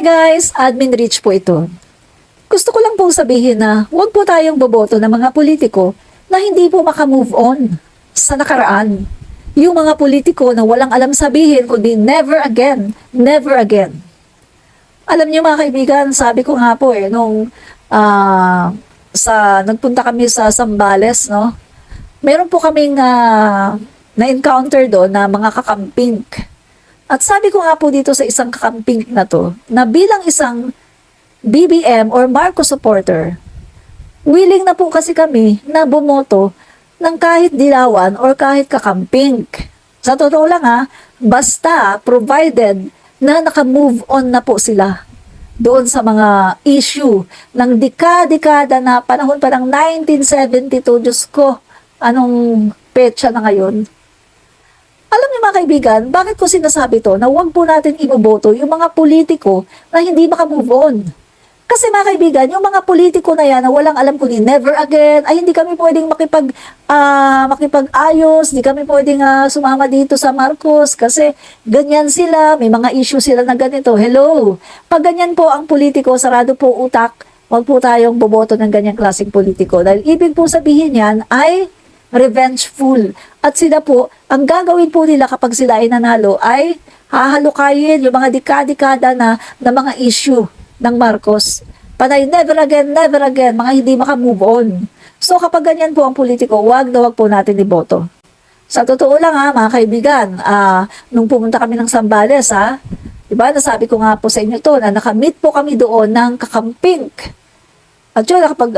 Hi guys! Admin Rich po ito. Gusto ko lang pong sabihin na huwag po tayong boboto ng mga politiko na hindi po makamove on sa nakaraan. Yung mga politiko na walang alam sabihin kundi never again, never again. Alam niyo mga kaibigan, sabi ko nga po nung nagpunta kami sa Zambales, no? Meron po kaming na-encounter doon na mga kakamping. At sabi ko nga po dito sa isang kakamping na to, na bilang isang BBM or Marcos supporter, willing na po kasi kami na bumoto ng kahit dilawan or kahit kakamping. Sa totoo lang basta provided na naka-move on na po sila doon sa mga issue ng dekada na panahon pa ng 1972. Diyos ko, anong petsa na ngayon? Alam niyo mga kaibigan, bakit ko sinasabi to na huwag po natin iboboto yung mga politiko na hindi makamove on? Kasi mga kaibigan, yung mga politiko na yan na walang alam kundi never again, ay hindi kami pwedeng makipag-ayos, hindi kami pwedeng sumama dito sa Marcos kasi ganyan sila, may mga issue sila na ganito. Hello! Pag ganyan po ang politiko, sarado po utak, huwag po tayong boboto ng ganyang klaseng politiko. Dahil ibig po sabihin yan ay revengeful. At sila po, ang gagawin po nila kapag sila ay nanalo ay hahalukayin yung mga dekada na mga issue ng Marcos. Panay, never again, mga hindi makamove on. So kapag ganyan po ang politiko, wag po natin iboto. Sa totoo lang mga kaibigan, nung pumunta kami ng Zambales diba, nasabi ko nga po sa inyo to, na nakamit po kami doon ng kakamping. At yun, kapag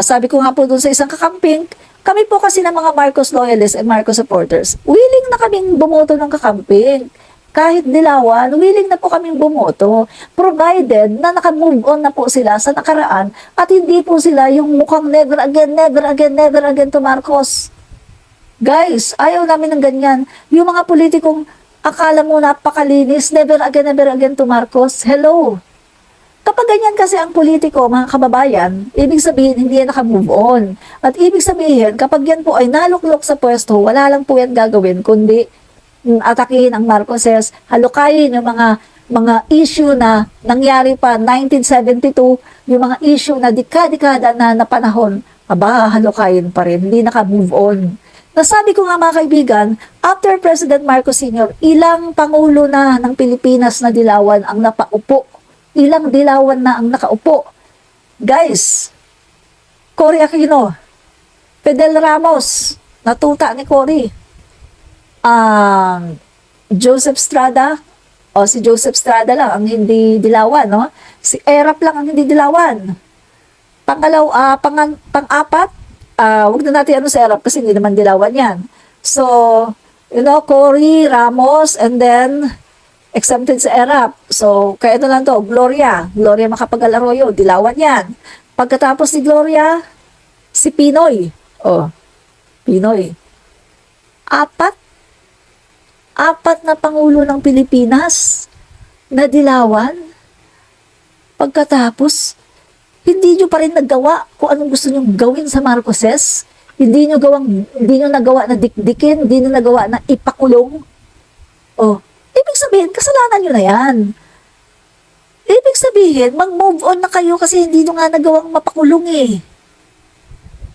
sabi ko nga po doon sa isang kakamping, kami po kasi ng mga Marcos loyalists and Marcos supporters, willing na kaming bumoto ng kakamping. Kahit dilawan, willing na po kaming bumoto, provided na naka-move on na po sila sa nakaraan at hindi po sila yung mukhang never again to Marcos. Guys, ayaw namin ng ganyan. Yung mga politikong akala mo napakalinis, never again to Marcos. Hello! Kapag ganyan kasi ang politiko, mga kababayan, ibig sabihin hindi yan naka-move on. At ibig sabihin, kapag yan po ay naluklok sa pwesto, wala lang po yan gagawin, kundi atakihin ang Marcoses, halukayin yung mga issue na nangyari pa 1972, yung mga issue na dekada na panahon, halukayin pa rin, hindi naka-move on. Nasabi ko nga mga kaibigan, after President Marcos Sr., ilang pangulo na ng Pilipinas na dilawan ang napaupo. Ilang dilawan na ang nakaupo. Guys, Cory Aquino, Fidel Ramos, natuta ni Cory. Joseph Estrada, si Joseph Estrada lang ang hindi dilawan, no? Si Erap lang ang hindi dilawan. Pang-apat, wag na natin si Erap kasi hindi naman dilawan yan. So, Cory, Ramos, and then exempted sa ERAP. So, kaya ito lang to, Gloria Macapagal Arroyo, dilawan yan. Pagkatapos ni Gloria, si Pinoy. Pinoy. Apat na pangulo ng Pilipinas na dilawan. Pagkatapos, hindi nyo pa rin nagawa kung anong gusto nyo gawin sa Marcoses. Hindi nyo nagawa na dikdikin, hindi nyo nagawa na ipakulong. Ibig sabihin, kasalanan nyo na yan. Ibig sabihin, mag-move on na kayo kasi hindi nyo nga nagawang mapakulong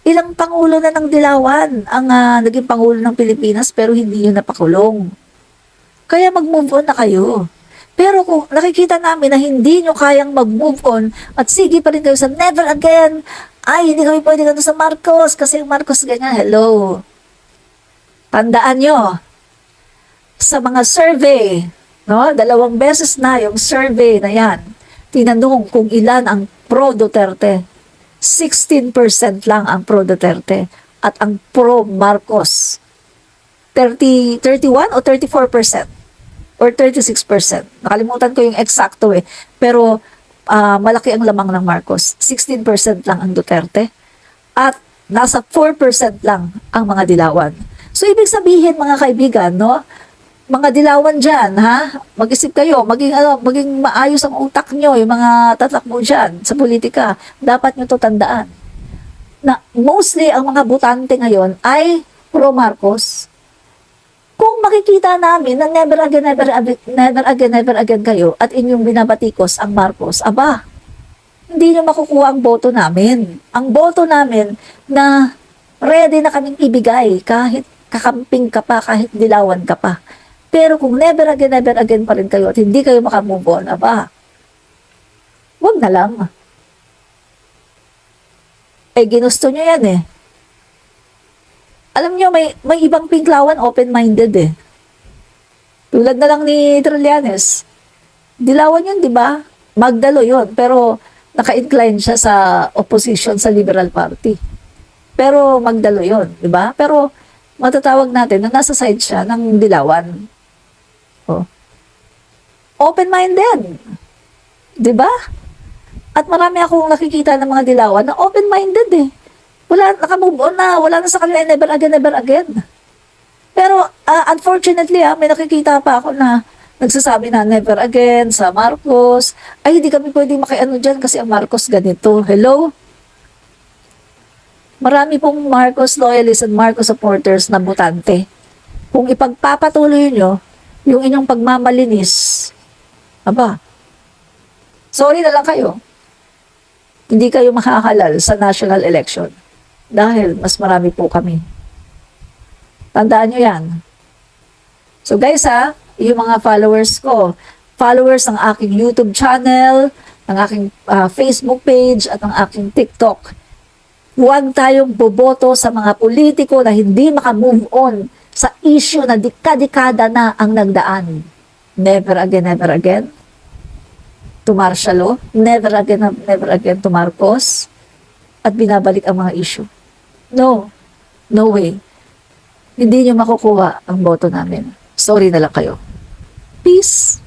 Ilang pangulo na ng dilawan ang naging pangulo ng Pilipinas pero hindi nyo napakulong. Kaya mag-move on na kayo. Pero kung nakikita namin na hindi nyo kayang mag-move on at sige pa rin kayo sa never again, ay hindi kami pwede ganun sa Marcos kasi yung Marcos ganyan, hello. Tandaan nyo, sa mga survey, no? 2 beses na yung survey na yan, tinanong kung ilan ang pro-Duterte. 16% lang ang pro-Duterte at ang pro-Marcos 31 o 34% or 36%. Nakalimutan ko yung eksakto pero malaki ang lamang ng Marcos. 16% lang ang Duterte at nasa 4% lang ang mga dilawan. So ibig sabihin mga kaibigan, no? Mga dilawan dyan, mag-isip kayo, maging maayos ang utak nyo, yung mga tatakbo dyan sa politika. Dapat nyo to tandaan. Na mostly ang mga botante ngayon ay pro-Marcos. Kung Kung makikita namin na never again, never, never again, never again kayo at inyong binabatikos ang Marcos, aba, hindi nyo makukuha ang boto namin. Ang boto namin na ready na kaming ibigay kahit kakamping ka pa, kahit dilawan ka pa. Pero kung never again pa rin kayo at hindi kayo makamove on, aba, wag na lang. Eh, ginusto nyo yan eh. Alam nyo, may ibang pinklawan open-minded eh. Tulad na lang ni Trillanes. Dilawan yun, di ba? Magdalo yun. Pero naka-incline siya sa opposition sa Liberal Party. Pero Magdalo yun, di ba? Pero matatawag natin na nasa side siya ng Dilawan. Oh. Open-minded. Di ba? At marami akong nakikita ng mga Dilawan na open-minded eh. Wala, nakamove on na. Wala na sa kanila never again. Pero unfortunately, may nakikita pa ako na nagsasabi na never again sa Marcos. Ay, hindi kami pwedeng makiano dyan kasi ang Marcos ganito. Hello? Marami pong Marcos loyalists and Marcos supporters na botante. Kung ipagpapatuloy nyo yung inyong pagmamalinis, aba, sorry na lang kayo. Hindi kayo makahalal sa national election. Dahil mas marami po kami. Tandaan nyo yan. So guys yung mga followers ko, followers ng aking YouTube channel, ng aking Facebook page, at ng aking TikTok, huwag tayong boboto sa mga politiko na hindi makamove on sa issue na dekada na ang nagdaan. Never again to Marcialo, never again to Marcos, at binabalik ang mga issue. No way. Hindi nyo makukuha ang boto namin. Sorry na lang kayo. Peace.